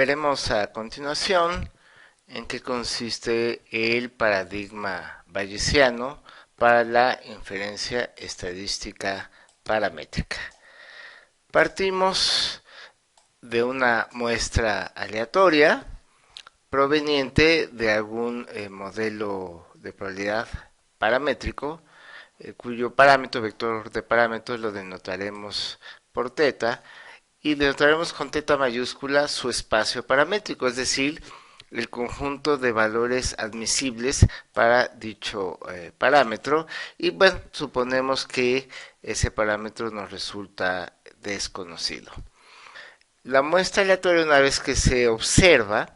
Veremos a continuación en qué consiste el paradigma bayesiano para la inferencia estadística paramétrica. Partimos de una muestra aleatoria proveniente de algún modelo de probabilidad paramétrico, cuyo parámetro vector de parámetros lo denotaremos por teta, y denotaremos con teta mayúscula su espacio paramétrico, es decir, el conjunto de valores admisibles para dicho parámetro. Y bueno, suponemos que ese parámetro nos resulta desconocido. La muestra aleatoria, una vez que se observa,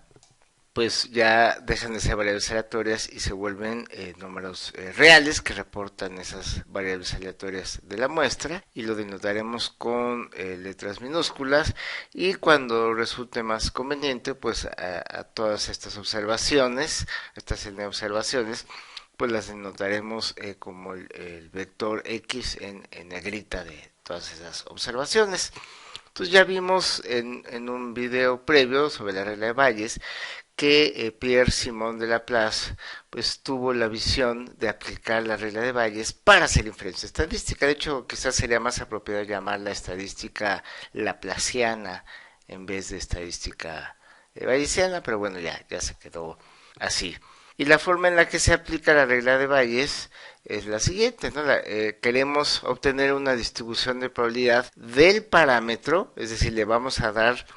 pues ya dejan de ser variables aleatorias y se vuelven números reales que reportan esas variables aleatorias de la muestra, y lo denotaremos con letras minúsculas, y cuando resulte más conveniente, pues a todas estas observaciones, estas observaciones, pues las denotaremos como el vector X en negrita de todas esas observaciones. Entonces ya vimos en un video previo sobre la regla de Bayes que Pierre-Simon de Laplace pues tuvo la visión de aplicar la regla de Bayes para hacer inferencia estadística. De hecho, quizás sería más apropiado llamarla estadística laplaciana en vez de estadística bayesiana, pero bueno, ya se quedó así. Y la forma en la que se aplica la regla de Bayes es la siguiente, ¿no? Queremos obtener una distribución de probabilidad del parámetro, es decir, le vamos a dar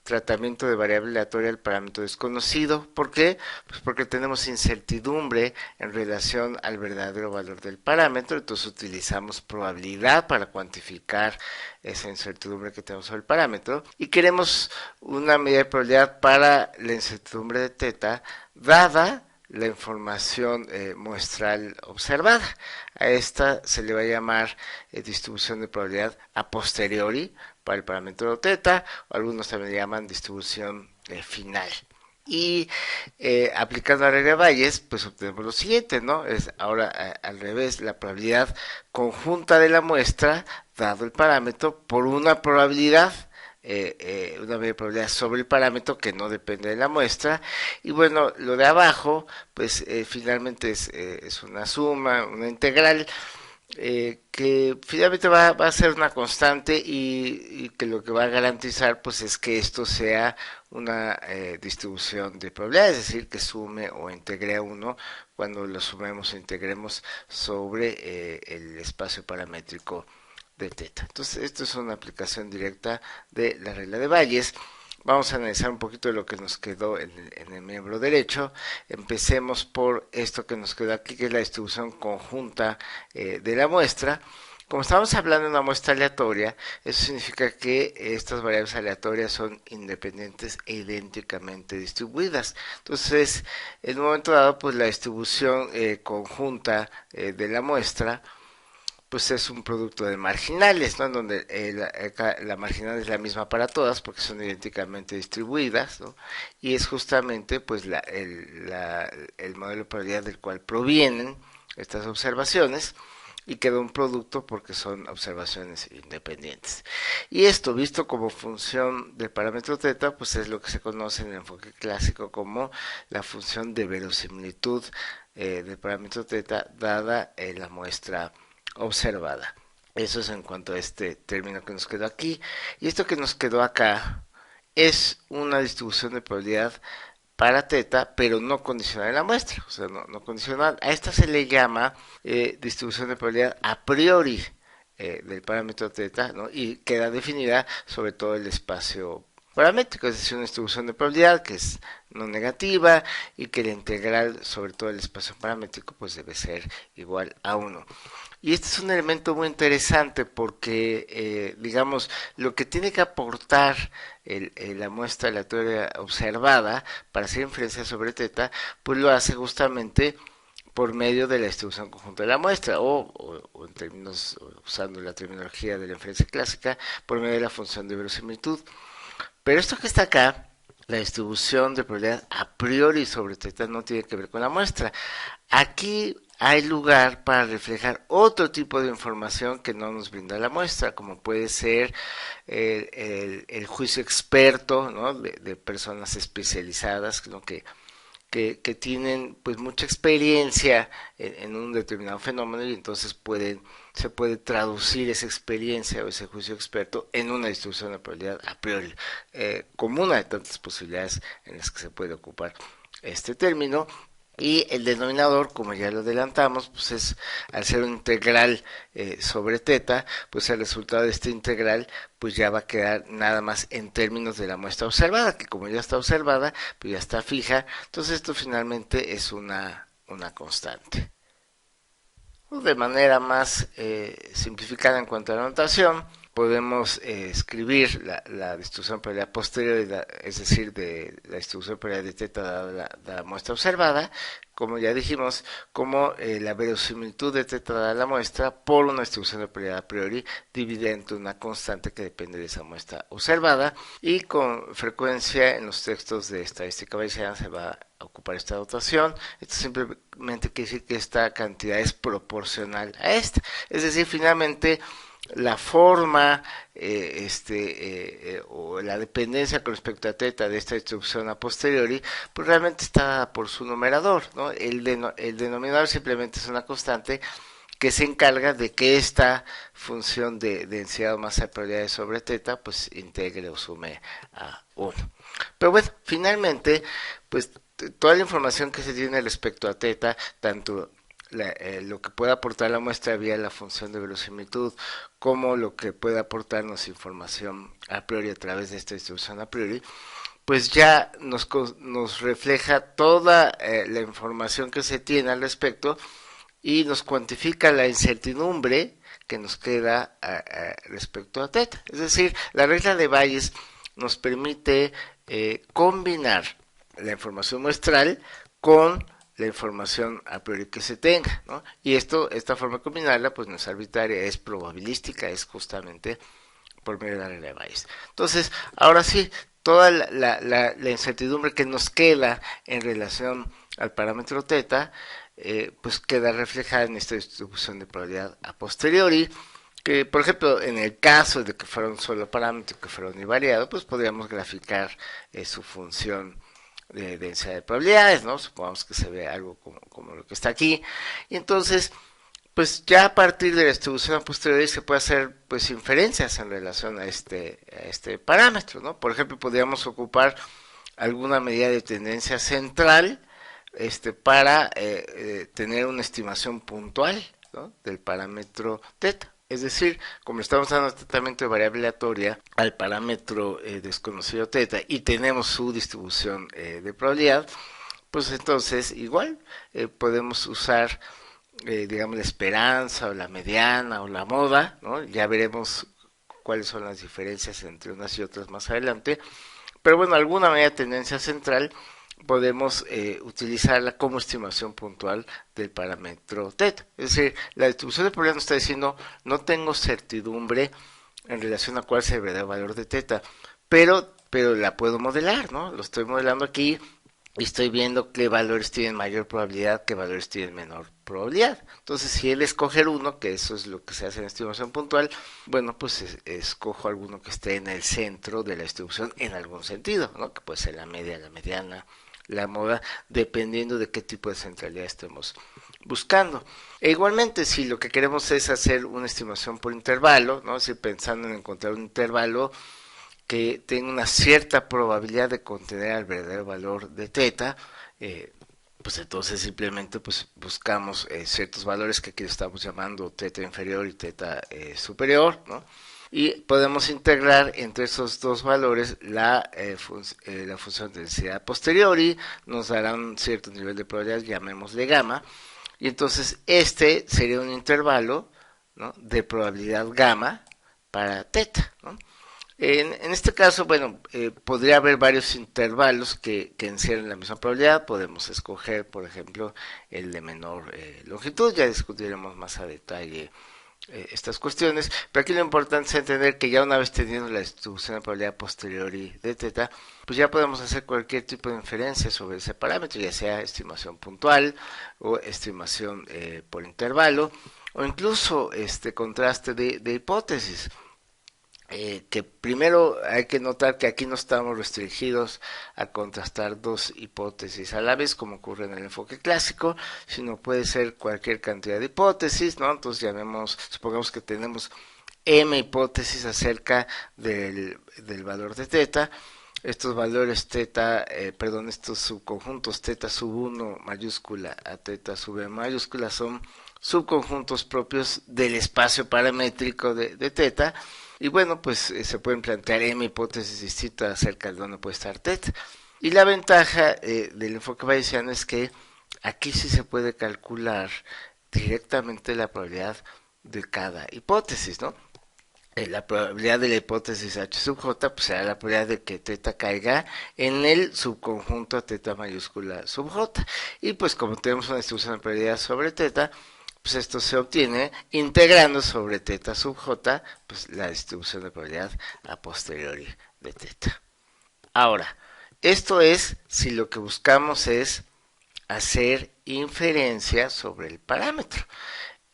tratamiento de variable aleatoria al parámetro desconocido. ¿Por qué? Pues porque tenemos incertidumbre en relación al verdadero valor del parámetro, entonces utilizamos probabilidad para cuantificar esa incertidumbre que tenemos sobre el parámetro, y queremos una medida de probabilidad para la incertidumbre de teta dada la información muestral observada. A esta se le va a llamar distribución de probabilidad a posteriori para el parámetro teta, o algunos también le llaman distribución final. Y aplicando la regla de Bayes, pues obtenemos lo siguiente, ¿no? Es ahora al revés, la probabilidad conjunta de la muestra, dado el parámetro, por una probabilidad una medida de probabilidad sobre el parámetro que no depende de la muestra. Y bueno, lo de abajo pues finalmente es una suma, una integral que finalmente va a ser una constante, y que lo que va a garantizar pues es que esto sea una distribución de probabilidades, es decir, que sume o integre a 1 cuando lo sumemos o integremos sobre el espacio paramétrico de teta. Entonces, esto es una aplicación directa de la regla de Bayes. Vamos a analizar un poquito de lo que nos quedó en el miembro derecho. Empecemos por esto que nos quedó aquí, que es la distribución conjunta de la muestra. Como estamos hablando de una muestra aleatoria, eso significa que estas variables aleatorias son independientes e idénticamente distribuidas. Entonces, en un momento dado, pues la distribución conjunta de la muestra pues es un producto de marginales, ¿no? En donde la marginal es la misma para todas porque son idénticamente distribuidas, ¿no? Y es justamente pues el modelo de probabilidad del cual provienen estas observaciones, y queda un producto porque son observaciones independientes. Y esto, visto como función del parámetro teta, pues es lo que se conoce en el enfoque clásico como la función de verosimilitud del parámetro teta dada la muestra observada. Eso es en cuanto a este término que nos quedó aquí. Y esto que nos quedó acá es una distribución de probabilidad para teta, pero no condicional en la muestra, o sea, no condicional. A esta se le llama distribución de probabilidad a priori del parámetro teta, ¿no? Y queda definida sobre todo el espacio paramétrico, es decir, una distribución de probabilidad que es no negativa, y que la integral sobre todo el espacio paramétrico pues debe ser igual a 1. Y este es un elemento muy interesante porque, digamos, lo que tiene que aportar la muestra aleatoria observada para hacer inferencia sobre teta, pues lo hace justamente por medio de la distribución conjunta de la muestra, o en términos, usando la terminología de la inferencia clásica, por medio de la función de verosimilitud. Pero esto que está acá, la distribución de probabilidad a priori sobre teta, no tiene que ver con la muestra. Aquí hay lugar para reflejar otro tipo de información que no nos brinda la muestra, como puede ser el juicio experto, ¿no? De personas especializadas, ¿no? Que tienen pues mucha experiencia en un determinado fenómeno y entonces se puede traducir esa experiencia o ese juicio experto en una distribución de probabilidad a priori, como una de tantas posibilidades en las que se puede ocupar este término. Y el denominador, como ya lo adelantamos, pues es, al ser un integral sobre teta, pues el resultado de este integral pues ya va a quedar nada más en términos de la muestra observada, que como ya está observada, pues ya está fija. Entonces esto finalmente es una constante. De manera más simplificada en cuanto a la notación, podemos escribir la distribución de probabilidad posterior, es decir, de la distribución de probabilidad de teta dada la muestra observada, como ya dijimos, como la verosimilitud de teta dada la muestra por una distribución de probabilidad a priori dividida entre una constante que depende de esa muestra observada, y con frecuencia en los textos de estadística bayesiana se va a ocupar esta dotación. Esto simplemente quiere decir que esta cantidad es proporcional a esta, es decir, finalmente la forma o la dependencia con respecto a teta de esta distribución a posteriori, pues realmente está por su numerador, ¿no? El denominador simplemente es una constante que se encarga de que esta función de densidad o masa de probabilidades sobre teta pues integre o sume a 1. Pero bueno, finalmente, pues toda la información que se tiene respecto a teta, tanto lo que puede aportar la muestra vía la función de verosimilitud, como lo que puede aportarnos información a priori a través de esta distribución a priori, pues ya nos refleja toda la información que se tiene al respecto y nos cuantifica la incertidumbre que nos queda respecto a teta. Es decir, la regla de Bayes nos permite combinar la información muestral con la información a priori que se tenga, ¿no? Y esta forma de combinarla, pues no es arbitraria, es probabilística, es justamente por medio de la regla de Bayes. Entonces, ahora sí, toda la incertidumbre que nos queda en relación al parámetro teta, pues queda reflejada en esta distribución de probabilidad a posteriori, que por ejemplo en el caso de que fuera un solo parámetro que fuera univariado, pues podríamos graficar su función de densidad de probabilidades, ¿no? Supongamos que se ve algo como lo que está aquí, y entonces pues ya a partir de la distribución a posteriori se puede hacer pues inferencias en relación a este parámetro, ¿no? Por ejemplo, podríamos ocupar alguna medida de tendencia central para tener una estimación puntual, ¿no? Del parámetro teta. Es decir, como estamos dando tratamiento de variable aleatoria al parámetro desconocido teta y tenemos su distribución de probabilidad, pues entonces igual podemos usar digamos la esperanza o la mediana o la moda, ¿no? Ya veremos cuáles son las diferencias entre unas y otras más adelante, pero bueno, alguna medida de tendencia central podemos utilizarla como estimación puntual del parámetro teta. Es decir, la distribución de probabilidad nos está diciendo no tengo certidumbre en relación a cuál es el verdadero valor de teta, pero la puedo modelar, ¿no? Lo estoy modelando aquí y estoy viendo qué valores tienen mayor probabilidad, qué valores tienen menor probabilidad. Entonces, si él escoger uno, que eso es lo que se hace en estimación puntual, bueno, pues escojo alguno que esté en el centro de la distribución en algún sentido, ¿no? Que puede ser la media, la mediana, la moda, dependiendo de qué tipo de centralidad estemos buscando. E igualmente, si lo que queremos es hacer una estimación por intervalo, ¿no? Si pensando en encontrar un intervalo que tenga una cierta probabilidad de contener el verdadero valor de teta, pues entonces simplemente pues buscamos ciertos valores que aquí estamos llamando teta inferior y teta superior, ¿no? Y podemos integrar entre esos dos valores la función de densidad posteriori, nos dará un cierto nivel de probabilidad, llamémosle gamma, y entonces este sería un intervalo, ¿no? De probabilidad gamma para teta, ¿no? En este caso, bueno, podría haber varios intervalos que encierren la misma probabilidad. Podemos escoger, por ejemplo, el de menor longitud. Ya discutiremos más a detalle estas cuestiones, pero aquí lo importante es entender que ya una vez teniendo la distribución de probabilidad a posteriori de teta, pues ya podemos hacer cualquier tipo de inferencia sobre ese parámetro, ya sea estimación puntual o estimación por intervalo, o incluso este contraste de hipótesis. Que primero hay que notar que aquí no estamos restringidos a contrastar dos hipótesis a la vez, como ocurre en el enfoque clásico, sino puede ser cualquier cantidad de hipótesis, ¿no? Entonces supongamos que tenemos m hipótesis acerca del valor de teta. Estos valores teta, estos subconjuntos teta sub 1 mayúscula a teta sub m mayúscula son subconjuntos propios del espacio paramétrico de teta. Y bueno, pues se pueden plantear m hipótesis distintas acerca de dónde puede estar teta. Y la ventaja del enfoque bayesiano es que aquí sí se puede calcular directamente la probabilidad de cada hipótesis, ¿no? La probabilidad de la hipótesis H sub J pues será la probabilidad de que teta caiga en el subconjunto teta mayúscula sub J. Y pues como tenemos una distribución de probabilidad sobre teta, pues esto se obtiene integrando sobre teta sub J pues la distribución de probabilidad a posteriori de teta. Ahora, esto es si lo que buscamos es hacer inferencia sobre el parámetro.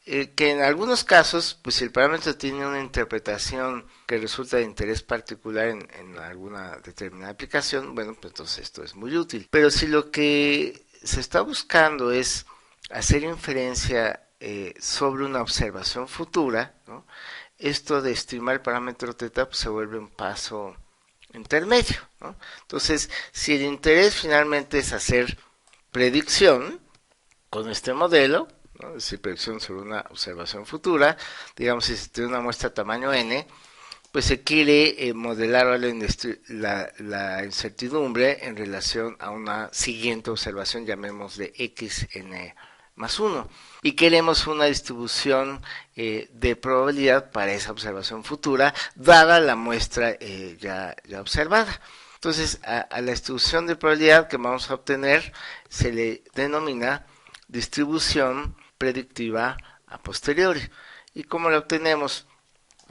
Que en algunos casos, pues si el parámetro tiene una interpretación que resulta de interés particular en alguna determinada aplicación, bueno, pues entonces esto es muy útil. Pero si lo que se está buscando es hacer inferencia sobre una observación futura, ¿no? Esto de estimar el parámetro teta pues, se vuelve un paso intermedio, ¿no? Entonces, si el interés finalmente es hacer predicción con este modelo, ¿no? Es decir, predicción sobre una observación futura, digamos si se tiene una muestra tamaño n, pues se quiere modelar la incertidumbre en relación a una siguiente observación, llamémosle xn más 1. Y queremos una distribución de probabilidad para esa observación futura, dada la muestra ya observada. Entonces, a la distribución de probabilidad que vamos a obtener se le denomina distribución predictiva a posteriori. ¿Y cómo la obtenemos?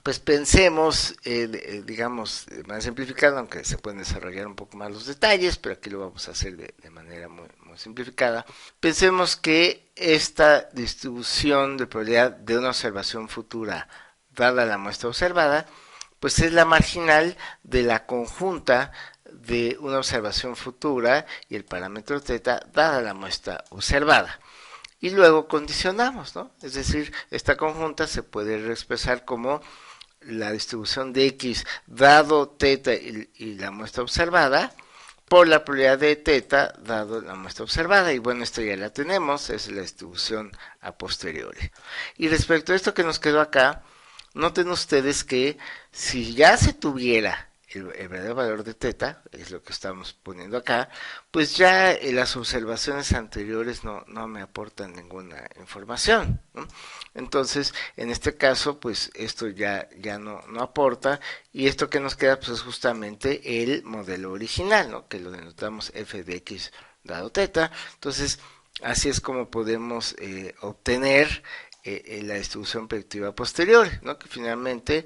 Pues pensemos, digamos, de manera simplificada, aunque se pueden desarrollar un poco más los detalles, pero aquí lo vamos a hacer de manera muy simplificada. Pensemos que esta distribución de probabilidad de una observación futura dada la muestra observada, pues es la marginal de la conjunta de una observación futura y el parámetro teta dada la muestra observada. Y luego condicionamos, ¿no? Es decir, esta conjunta se puede expresar como la distribución de x dado teta y la muestra observada por la probabilidad de teta dado la muestra observada. Y bueno, esto ya la tenemos, es la distribución a posteriori. Y respecto a esto que nos quedó acá, noten ustedes que si ya se tuviera el verdadero valor de teta, es lo que estamos poniendo acá, pues ya las observaciones anteriores no me aportan ninguna información, ¿no? Entonces, en este caso, pues esto ya no aporta, y esto que nos queda pues es justamente el modelo original, ¿no? Que lo denotamos f de x dado teta. Entonces, así es como podemos obtener la distribución predictiva posterior, ¿no? Que finalmente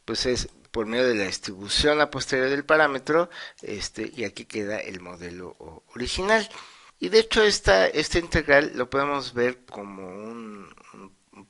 pues es por medio de la distribución a posteriori del parámetro, y aquí queda el modelo original. Y de hecho esta integral lo podemos ver como un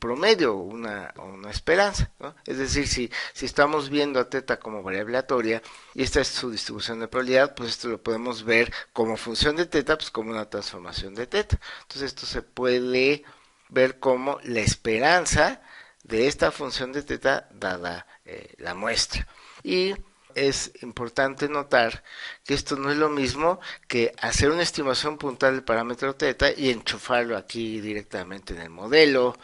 promedio o una esperanza, ¿no? Es decir, si estamos viendo a teta como variable aleatoria y esta es su distribución de probabilidad, pues esto lo podemos ver como función de teta, pues como una transformación de teta. Entonces esto se puede ver como la esperanza de esta función de teta dada la muestra. Y es importante notar que esto no es lo mismo que hacer una estimación puntual del parámetro teta y enchufarlo aquí directamente en el modelo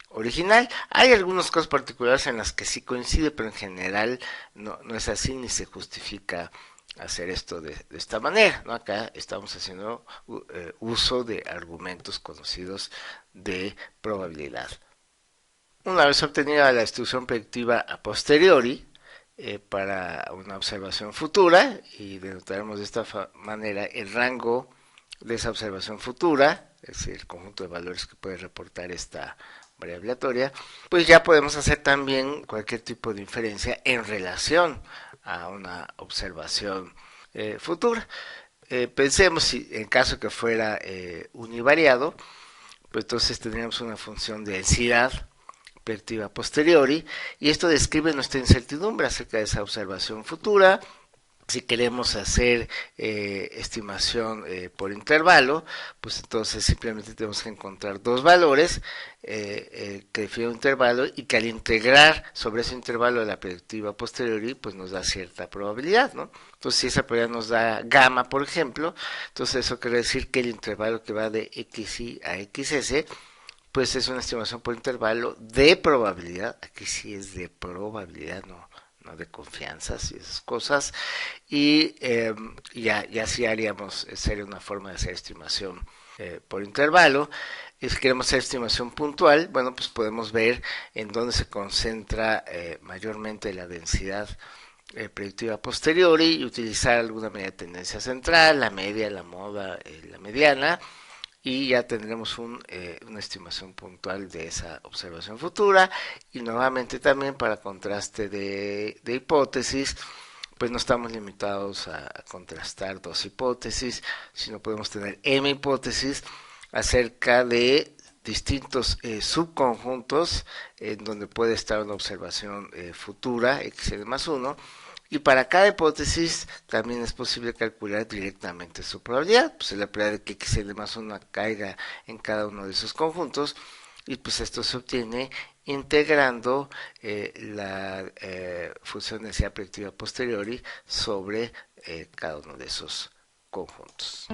original. Hay algunos casos particulares en las que sí coincide, pero en general no es así ni se justifica hacer esto de esta manera, ¿no? Acá estamos haciendo uso de argumentos conocidos de probabilidad. Una vez obtenida la distribución predictiva a posteriori para una observación futura, y denotaremos de esta manera el rango de esa observación futura, es decir, el conjunto de valores que puede reportar esta variable aleatoria, pues ya podemos hacer también cualquier tipo de inferencia en relación a una observación futura. Pensemos si en caso que fuera univariado, pues entonces tendríamos una función de densidad predictiva a posteriori, y esto describe nuestra incertidumbre acerca de esa observación futura. Si queremos hacer estimación por intervalo, pues entonces simplemente tenemos que encontrar dos valores que definen un intervalo y que al integrar sobre ese intervalo de la predictiva posteriori, pues nos da cierta probabilidad, ¿no? Entonces, si esa probabilidad nos da gamma, por ejemplo, entonces eso quiere decir que el intervalo que va de xy a xs, pues es una estimación por intervalo de probabilidad. Aquí sí es de probabilidad, no de confianzas y esas cosas. Y ya sí haríamos, sería una forma de hacer estimación por intervalo. Y si queremos hacer estimación puntual, bueno, pues podemos ver en dónde se concentra mayormente la densidad predictiva a posteriori y utilizar alguna medida de tendencia central, la media, la moda, la mediana, y ya tendremos una estimación puntual de esa observación futura. Y nuevamente también para contraste de hipótesis, pues no estamos limitados a contrastar dos hipótesis, sino podemos tener m hipótesis acerca de distintos subconjuntos en donde puede estar una observación futura, xn más 1, y para cada hipótesis también es posible calcular directamente su probabilidad, pues la probabilidad de que xn más 1 caiga en cada uno de esos conjuntos, y pues esto se obtiene integrando la función de densidad predictiva posteriori sobre cada uno de esos conjuntos.